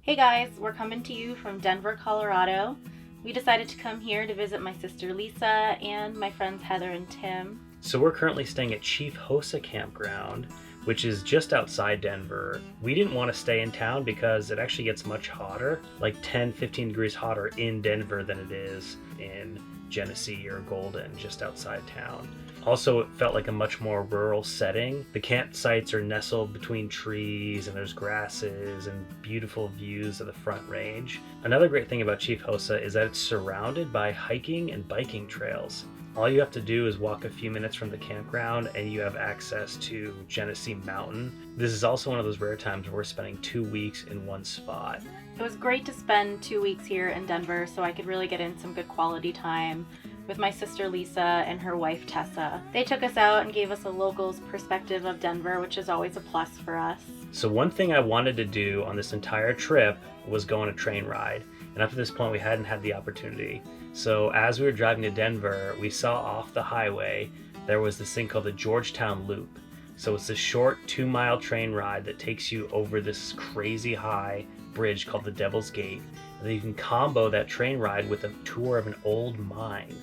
Hey guys, we're coming to you from Denver, Colorado. We decided to come here to visit my sister Lisa and my friends Heather and Tim. So we're currently staying at Chief Hosa Campground, which is just outside Denver. We didn't want to stay in town because it actually gets much hotter, like 10-15 degrees hotter in Denver than it is in Genesee or Golden, just outside town. Also, it felt like a much more rural setting. The campsites are nestled between trees and there's grasses and beautiful views of the Front Range. Another great thing about Chief Hosa is that it's surrounded by hiking and biking trails. All you have to do is walk a few minutes from the campground and you have access to Genesee Mountain. This is also one of those rare times where we're spending 2 weeks in one spot. It was great to spend 2 weeks here in Denver so I could really get in some good quality time with my sister Lisa and her wife Tessa. They took us out and gave us a local's perspective of Denver, which is always a plus for us. So one thing I wanted to do on this entire trip was go on a train ride. And up to this point, we hadn't had the opportunity. So as we were driving to Denver, we saw off the highway, there was this thing called the Georgetown Loop. So it's a short 2-mile train ride that takes you over this crazy high bridge called the Devil's Gate. And then you can combo that train ride with a tour of an old mine.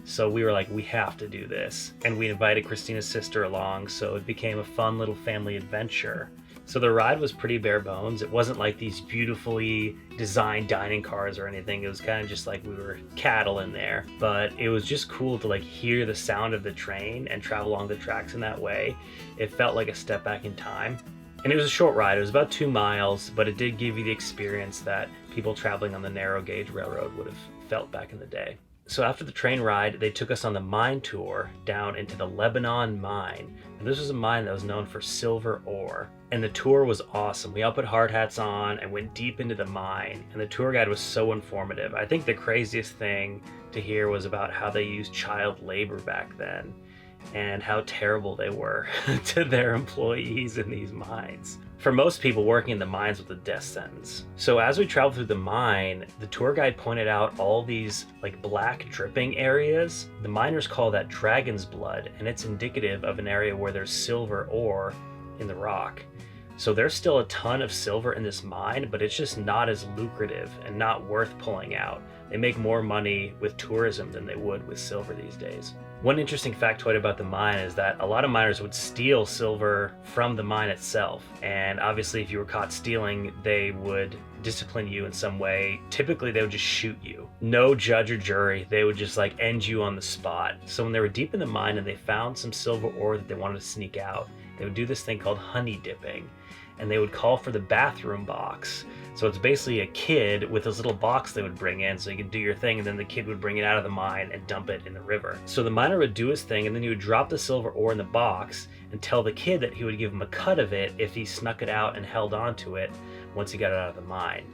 So we were like, we have to do this. And we invited Christina's sister along, so it became a fun little family adventure. So the ride was pretty bare bones. It wasn't like these beautifully designed dining cars or anything. It was kind of just like we were cattle in there. But it was just cool to like hear the sound of the train and travel along the tracks in that way. It felt like a step back in time. And it was a short ride. It was about 2 miles, but it did give you the experience that people traveling on the narrow gauge railroad would have felt back in the day. So after the train ride, they took us on the mine tour down into the Lebanon Mine. And this was a mine that was known for silver ore. And the tour was awesome. We all put hard hats on and went deep into the mine. And the tour guide was so informative. I think the craziest thing to hear was about how they used child labor back then and how terrible they were to their employees in these mines. For most people, working in the mines was a death sentence. So as we traveled through the mine, the tour guide pointed out all these like black dripping areas. The miners call that dragon's blood, and it's indicative of an area where there's silver ore in the rock. So there's still a ton of silver in this mine, but it's just not as lucrative and not worth pulling out. They make more money with tourism than they would with silver these days. One interesting factoid about the mine is that a lot of miners would steal silver from the mine itself. And obviously if you were caught stealing, they would discipline you in some way. Typically they would just shoot you. No judge or jury. They would just like end you on the spot. So when they were deep in the mine and they found some silver ore that they wanted to sneak out, they would do this thing called honey dipping. And they would call for the bathroom box. So it's basically a kid with this little box they would bring in so you could do your thing, and then the kid would bring it out of the mine and dump it in the river. So the miner would do his thing, and then he would drop the silver ore in the box and tell the kid that he would give him a cut of it if he snuck it out and held on to it once he got it out of the mine.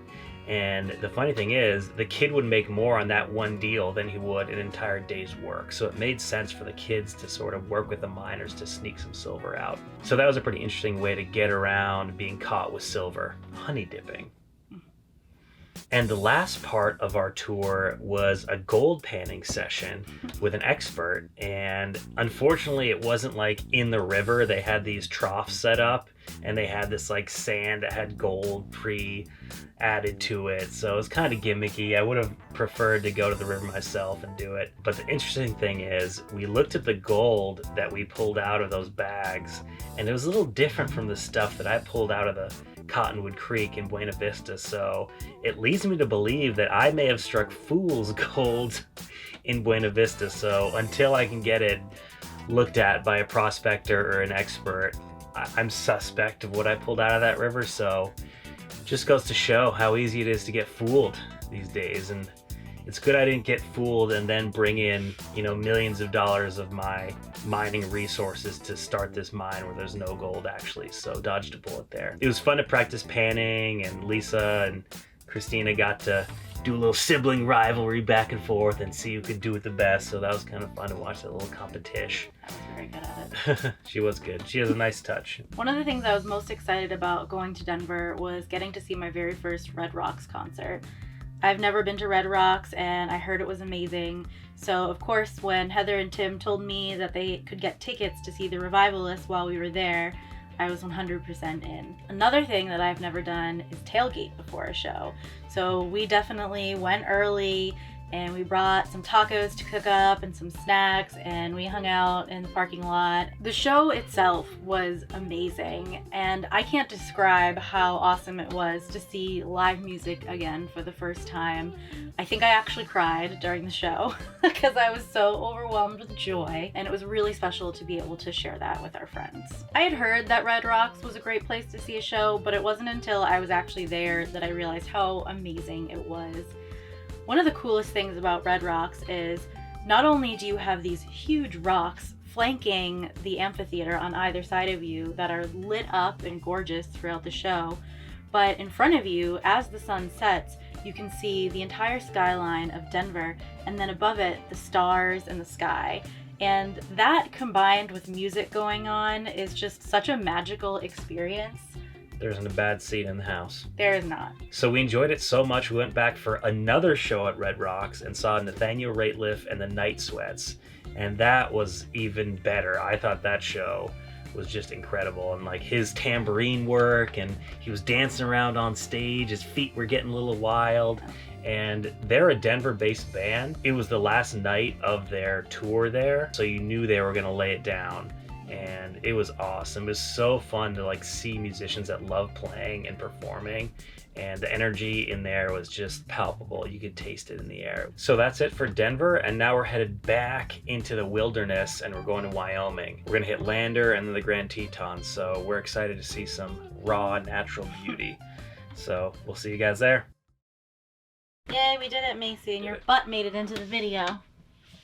And the funny thing is, the kid would make more on that one deal than he would an entire day's work. So it made sense for the kids to sort of work with the miners to sneak some silver out. So that was a pretty interesting way to get around being caught with silver, honey dipping. And the last part of our tour was a gold panning session with an expert. And unfortunately, it wasn't like in the river. They had these troughs set up and they had this like sand that had gold added to it. So it was kind of gimmicky. I would have preferred to go to the river myself and do it. But the interesting thing is we looked at the gold that we pulled out of those bags, and it was a little different from the stuff that I pulled out of the Cottonwood Creek in Buena Vista. So it leads me to believe that I may have struck fool's gold in Buena Vista. So until I can get it looked at by a prospector or an expert, I'm suspect of what I pulled out of that river. So just goes to show how easy it is to get fooled these days. And it's good I didn't get fooled and then bring in, millions of dollars of my mining resources to start this mine where there's no gold actually. So dodged a bullet there. It was fun to practice panning, and Lisa and Christina got to do a little sibling rivalry back and forth and see who could do it the best. So that was kind of fun to watch that little competition. I was very good at it. She was good. She has a nice touch. One of the things I was most excited about going to Denver was getting to see my very first Red Rocks concert. I've never been to Red Rocks, and I heard it was amazing. So of course, when Heather and Tim told me that they could get tickets to see the Revivalists while we were there, I was 100% in. Another thing that I've never done is tailgate before a show. So we definitely went early and we brought some tacos to cook up and some snacks, and we hung out in the parking lot. The show itself was amazing, and I can't describe how awesome it was to see live music again for the first time. I think I actually cried during the show because I was so overwhelmed with joy, and it was really special to be able to share that with our friends. I had heard that Red Rocks was a great place to see a show, but it wasn't until I was actually there that I realized how amazing it was. One of the coolest things about Red Rocks is not only do you have these huge rocks flanking the amphitheater on either side of you that are lit up and gorgeous throughout the show, but in front of you, as the sun sets, you can see the entire skyline of Denver, and then above it, the stars and the sky. And that, combined with music going on, is just such a magical experience. There isn't a bad seat in the house. There is not. So we enjoyed it so much, we went back for another show at Red Rocks and saw Nathaniel, Rateliff, and the Night Sweats. And that was even better. I thought that show was just incredible. And like his tambourine work, and he was dancing around on stage. His feet were getting a little wild. And they're a Denver-based band. It was the last night of their tour there, so you knew they were going to lay it down. And it was awesome. It was so fun to like see musicians that love playing and performing, and the energy in there was just palpable. You could taste it in the air. So that's it for Denver, and now we're headed back into the wilderness, and we're going to Wyoming. We're gonna hit Lander and then the Grand Tetons, so we're excited to see some raw natural beauty. So we'll see you guys there. Yay, we did it, Macy, and your butt made it into the video.